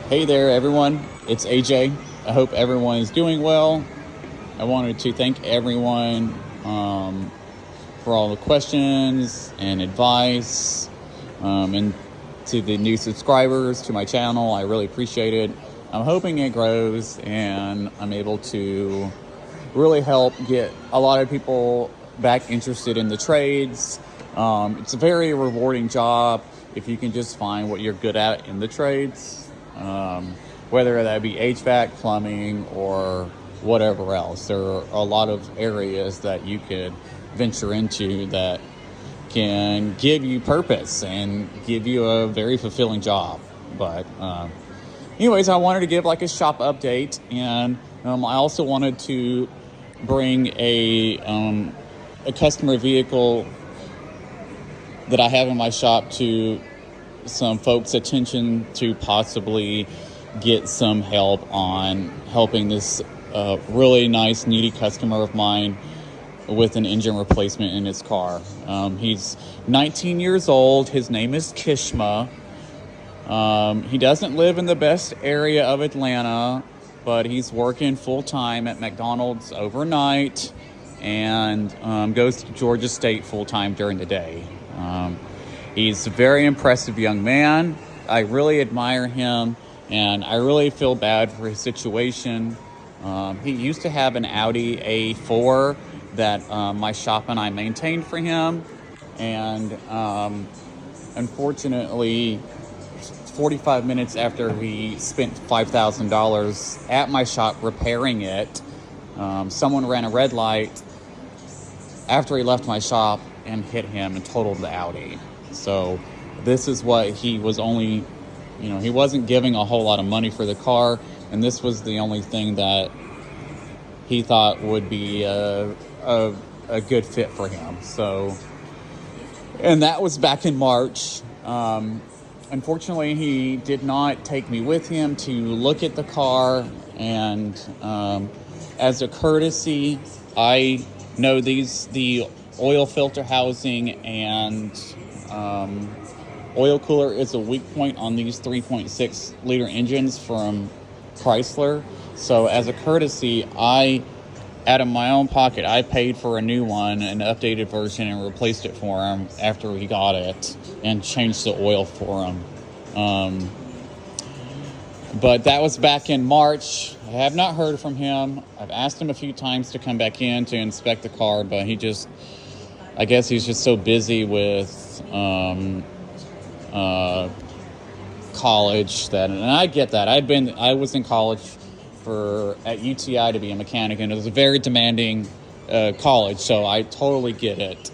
Hey there, everyone. It's AJ. I hope everyone is doing well. I wanted to thank everyone for all the questions and advice, and to the new subscribers to my channel. I really appreciate it. I'm hoping it grows and I'm able to really help get a lot of people back interested in the trades. It's a very rewarding job if you can just find what you're good at in the trades. Whether that be HVAC, plumbing, or whatever else. There are a lot of areas that you could venture into that can give you purpose and give you a very fulfilling job. But anyways, I wanted to give like a shop update, and I also wanted to bring a customer vehicle that I have in my shop to some folks' attention to possibly get some help on helping this really nice, needy customer of mine with an engine replacement in his car. He's 19 years old. His name is Kishma. He doesn't live in the best area of Atlanta, but he's working full-time at McDonald's overnight and goes to Georgia State full-time during the day. He's a very impressive young man. I really admire him, and I really feel bad for his situation. He used to have an Audi A4 that my shop and I maintained for him, and unfortunately, 45 minutes after he spent $5,000 at my shop repairing it, someone ran a red light after he left my shop and hit him and totaled the Audi. So this is what he was only, he wasn't giving a whole lot of money for the car, and this was the only thing that he thought would be a good fit for him. So, and that was back in March. Unfortunately, he did not take me with him to look at the car, and as a courtesy, I know the oil filter housing and oil cooler is a weak point on these 3.6 liter engines from Chrysler. So as a courtesy, out of my own pocket, I paid for a new one, an updated version, and replaced it for him after he got it and changed the oil for him. But that was back in March. I have not heard from him. I've asked him a few times to come back in to inspect the car, but I guess he's just so busy with college and I get that. I was in college at UTI to be a mechanic, and it was a very demanding college, so I totally get it.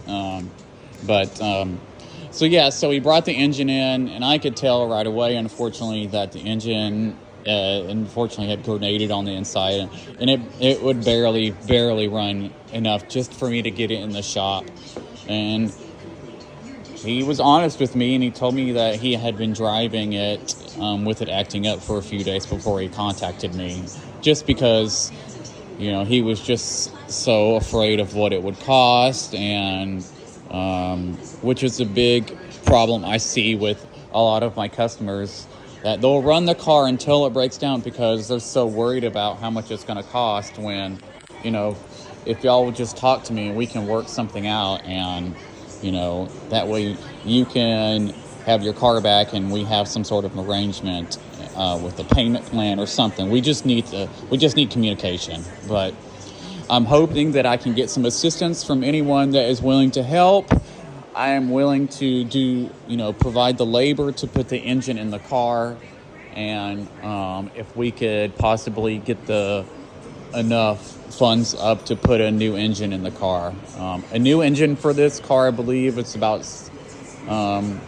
So he brought the engine in, and I could tell right away, unfortunately, that the engine had grenaded on the inside, and it would barely run enough just for me to get it in the shop. And he was honest with me, and he told me that he had been driving it with it acting up for a few days before he contacted me, just because he was just so afraid of what it would cost, and which is a big problem I see with a lot of my customers, that they'll run the car until it breaks down because they're so worried about how much it's going to cost, when if y'all would just talk to me and we can work something out, and that way you can have your car back and we have some sort of arrangement with a payment plan or something. We just need communication. But I'm hoping that I can get some assistance from anyone that is willing to help. I am willing to provide the labor to put the engine in the car, and if we could possibly get enough funds up to put a new engine in the car. A new engine for this car, I believe it's about $4,000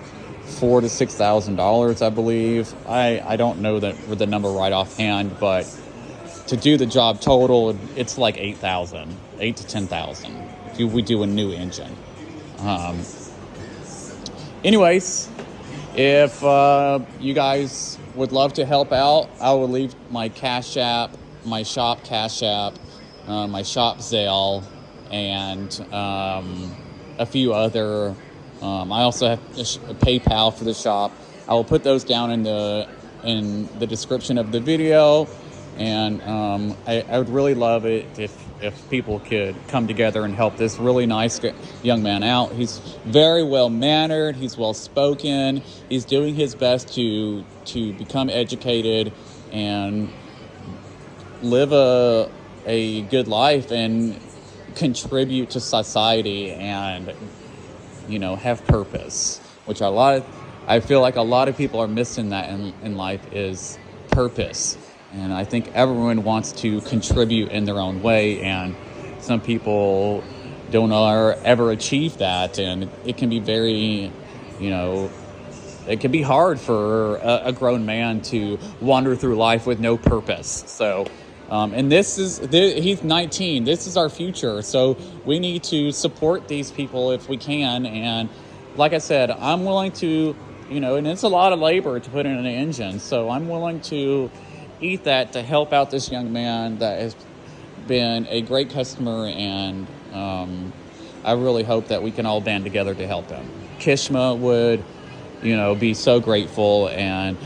to $6,000, I believe. I don't know the number right offhand, but to do the job total, it's like $8,000 to $10,000 if we do a new engine. Anyways, if you guys would love to help out, I will leave my Cashapp, my shop Cashapp, my shop Zelle, and a few other. I also have a PayPal for the shop. I will put those down in in the description of the video. And I would really love it if people could come together and help this really nice young man out. He's very well mannered. He's well spoken. He's doing his best to become educated and live a good life and contribute to society and, you know, have purpose, which I feel like a lot of people are missing that in life, is purpose. And I think everyone wants to contribute in their own way, and some people don't ever achieve that, and it can be very, you know, it can be hard for a grown man to wander through life with no purpose. So, and he's 19. This is our future. So we need to support these people if we can. And like I said, I'm willing to, you know, and it's a lot of labor to put in an engine. So I'm willing to eat that to help out this young man that has been a great customer. And I really hope that we can all band together to help him. Kishma would, you know, be so grateful. And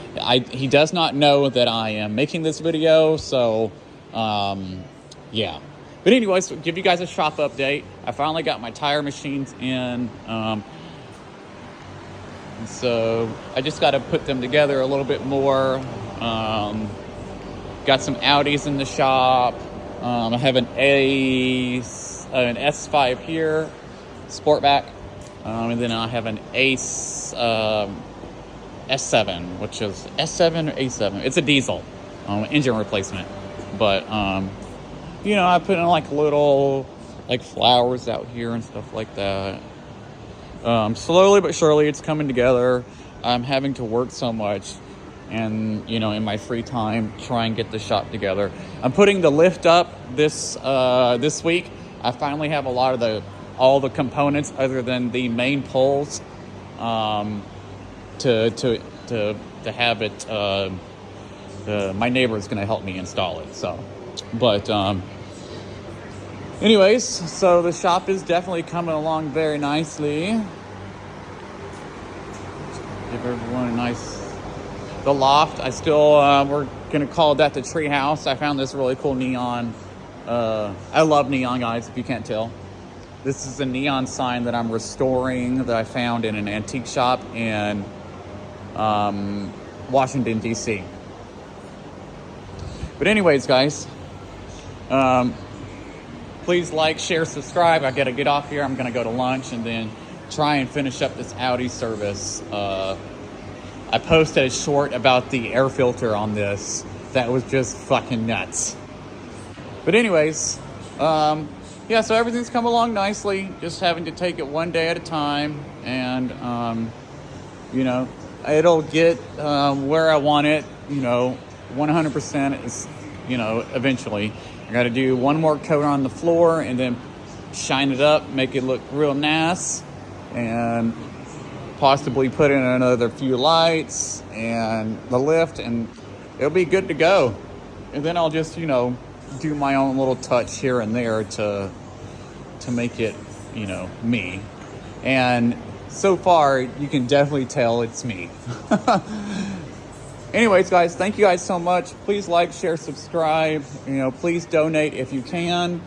he does not know that I am making this video. So, yeah. But anyways, give you guys a shop update. I finally got my tire machines in. So I just got to put them together a little bit more. Got some Audis in the shop. I have an S5 here, Sportback. And then I have an Ace S7, which is S7 or A7. It's a diesel engine replacement. But, you know, I put in like little like flowers out here and stuff like that. Slowly but surely it's coming together. I'm having to work so much, and, you know, in my free time, try and get the shop together. I'm putting the lift up this week. I finally have a lot of all the components other than the main poles to have it. My neighbor is going to help me install it. So, but anyways, so the shop is definitely coming along very nicely. Give everyone a nice. The loft, I still, we're going to call that the tree house. I found this really cool neon. I love neon, guys, if you can't tell. This is a neon sign that I'm restoring that I found in an antique shop in Washington, D.C. But anyways, guys, please like, share, subscribe. I got to get off here. I'm going to go to lunch and then try and finish up this Audi service. I posted a short about the air filter on this that was just fucking nuts. But anyways, yeah, so everything's come along nicely. Just having to take it one day at a time. And, you know, it'll get where I want it, you know, 100% is, you know, eventually. I got to do one more coat on the floor and then shine it up, make it look real nice. And possibly put in another few lights and the lift, and it'll be good to go. And then I'll just, you know, do my own little touch here and there to make it, you know, me. And so far, you can definitely tell it's me. Anyways, guys, thank you guys so much. Please like, share, subscribe. You know, please donate if you can.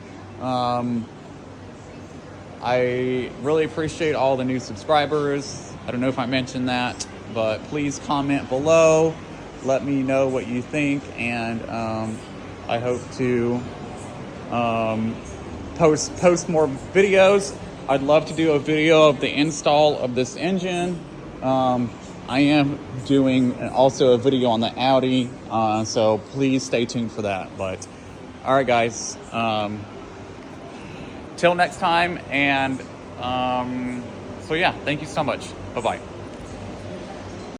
I really appreciate all the new subscribers. I don't know if I mentioned that, but please comment below. Let me know what you think, and I hope to post more videos. I'd love to do a video of the install of this engine. I am doing also a video on the Audi, so please stay tuned for that. But all right, guys. Till next time, and so yeah, thank you so much. Bye-bye.